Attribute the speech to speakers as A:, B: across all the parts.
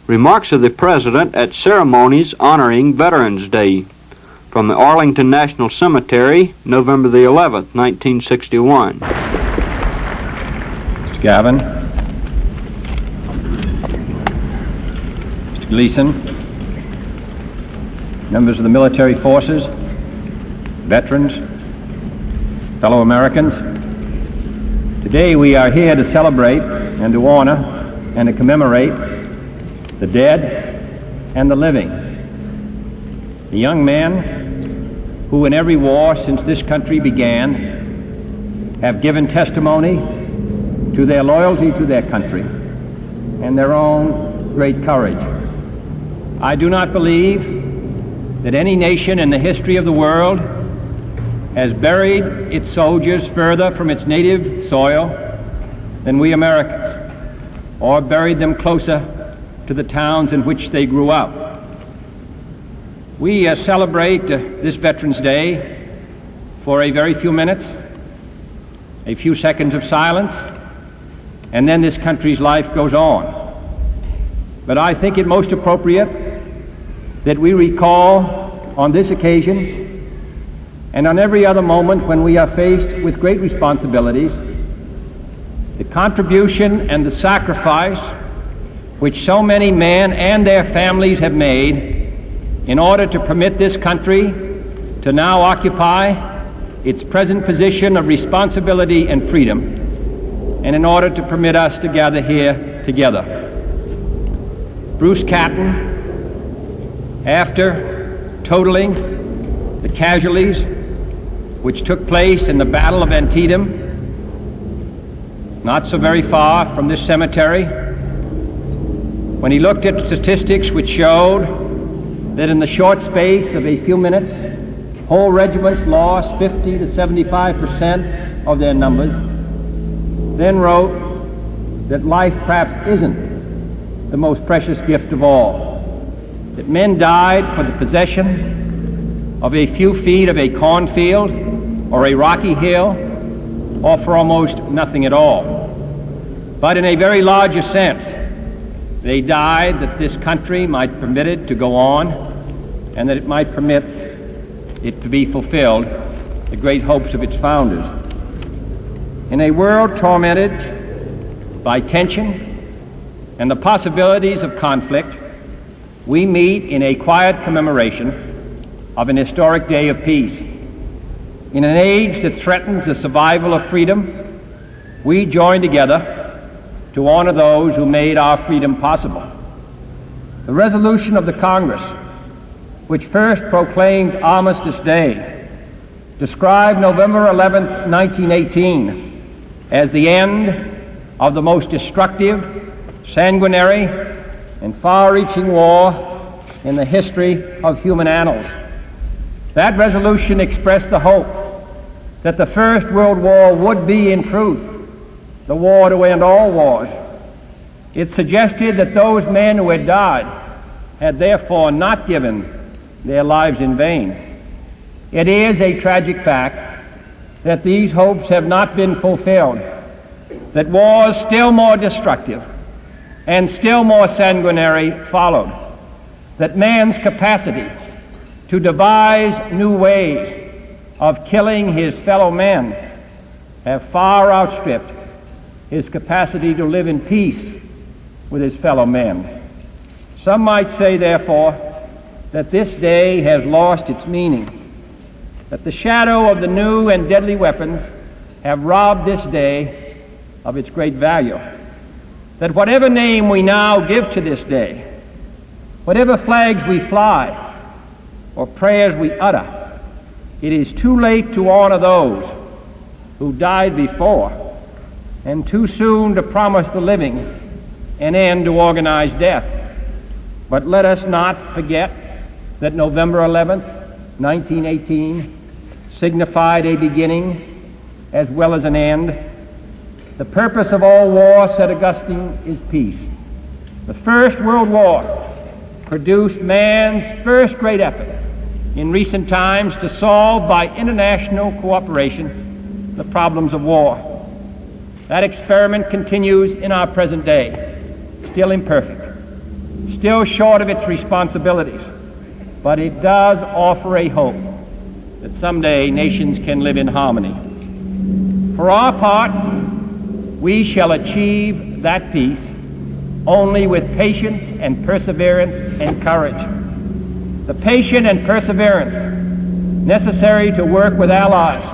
A: Remarks of the President at ceremonies honoring Veterans Day. From the Arlington National Cemetery, November the 11th, 1961.
B: Mr. Gavin, Mr. Gleason, members of the military forces, veterans, fellow Americans, today we are here to celebrate and to honor and to commemorate the dead and the living. The young men who in every war since this country began have given testimony to their loyalty to their country and their own great courage. I do not believe that any nation in the history of the world has buried its soldiers further from its native soil than we Americans, or buried them closer to the towns in which they grew up. We celebrate this Veterans Day for a very few minutes, a few seconds of silence, and then this country's life goes on. But I think it most appropriate that we recall on this occasion and on every other moment when we are faced with great responsibilities, the contribution and the sacrifice which so many men and their families have made in order to permit this country to now occupy its present position of responsibility and freedom, and in order to permit us to gather here together. Bruce Catton, after totaling the casualties which took place in the Battle of Antietam, not so very far from this cemetery, when he looked at statistics which showed that in the short space of a few minutes, whole regiments lost 50 to 75% of their numbers, then wrote that life perhaps isn't the most precious gift of all, that men died for the possession of a few feet of a cornfield or a rocky hill, or for almost nothing at all. But in a very larger sense, they died that this country might permit it to go on, and that it might permit it to be fulfilled, the great hopes of its founders. In a world tormented by tension and the possibilities of conflict, we meet in a quiet commemoration of an historic day of peace. In an age that threatens the survival of freedom, we join together to honor those who made our freedom possible. The resolution of the Congress, which first proclaimed Armistice Day, described November 11th, 1918 as the end of the most destructive, sanguinary, and far-reaching war in the history of human annals. That resolution expressed the hope that the First World War would be, in truth, the war to end all wars. It suggested that those men who had died had therefore not given their lives in vain. It is a tragic fact that these hopes have not been fulfilled, that wars still more destructive and still more sanguinary followed, that man's capacity to devise new ways of killing his fellow men have far outstripped his capacity to live in peace with his fellow men. Some might say, therefore, that this day has lost its meaning, that the shadow of the new and deadly weapons have robbed this day of its great value, that whatever name we now give to this day, whatever flags we fly or prayers we utter, it is too late to honor those who died before, and too soon to promise the living an end to organized death. But let us not forget that November 11th, 1918, signified a beginning as well as an end. The purpose of all war, said Augustine, is peace. The First World War produced man's first great effort in recent times to solve by international cooperation the problems of war. That experiment continues in our present day, still imperfect, still short of its responsibilities, but it does offer a hope that someday nations can live in harmony. For our part, we shall achieve that peace only with patience and perseverance and courage. The patience and perseverance necessary to work with allies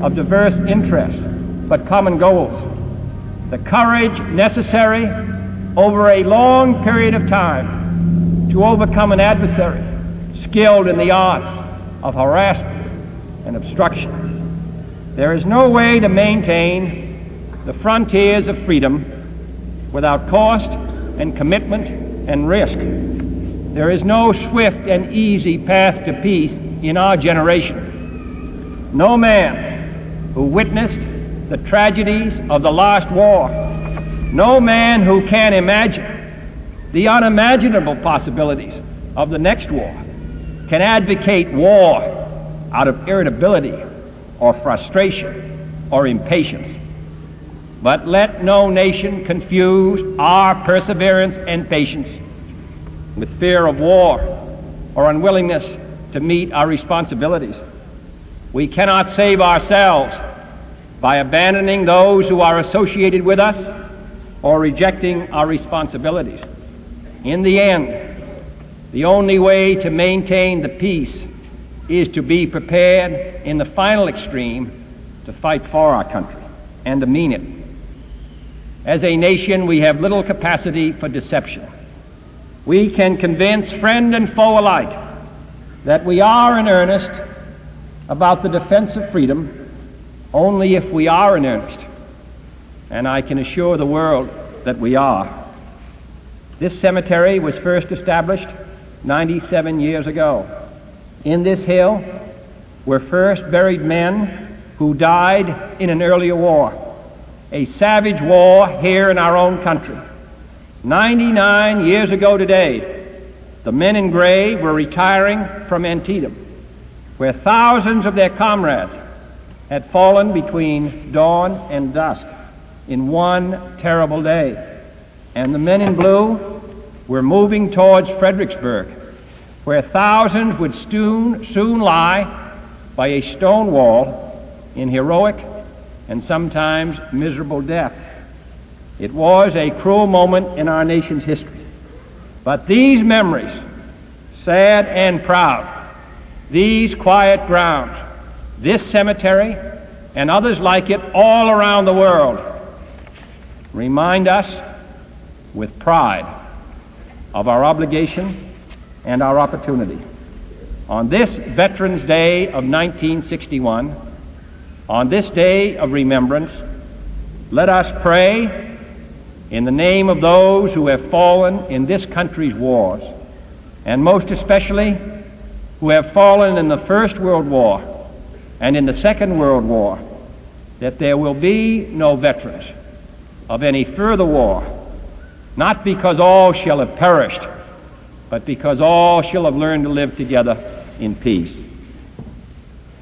B: of diverse interests but common goals. The courage necessary over a long period of time to overcome an adversary skilled in the arts of harassment and obstruction. There is no way to maintain the frontiers of freedom without cost and commitment and risk. There is no swift and easy path to peace in our generation. No man who witnessed the tragedies of the last war, no man who can imagine the unimaginable possibilities of the next war, can advocate war out of irritability or frustration or impatience. But let no nation confuse our perseverance and patience with fear of war or unwillingness to meet our responsibilities. We cannot save ourselves by abandoning those who are associated with us or rejecting our responsibilities. In the end, the only way to maintain the peace is to be prepared in the final extreme to fight for our country and to mean it. As a nation, we have little capacity for deception. We can convince friend and foe alike that we are in earnest about the defense of freedom only if we are in earnest, and I can assure the world that we are. This cemetery was first established 97 years ago. In this hill were first buried men who died in an earlier war, a savage war here in our own country. 99 years ago today, the men in gray were retiring from Antietam, where thousands of their comrades had fallen between dawn and dusk in one terrible day. And the men in blue were moving towards Fredericksburg, where thousands would soon lie by a stone wall in heroic and sometimes miserable death. It was a cruel moment in our nation's history. But these memories, sad and proud, these quiet grounds, this cemetery, and others like it all around the world, remind us with pride of our obligation and our opportunity. On this Veterans Day of 1961, on this day of remembrance, let us pray in the name of those who have fallen in this country's wars, and most especially who have fallen in the First World War and in the Second World War, that there will be no veterans of any further war, not because all shall have perished, but because all shall have learned to live together in peace.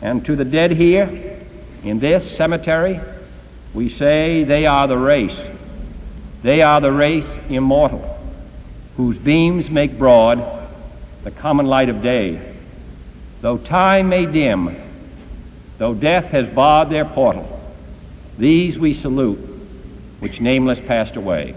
B: And to the dead here in this cemetery, we say they are the race. They are the race immortal, whose beams make broad the common light of day. Though time may dim, though death has barred their portal, these we salute, which nameless passed away.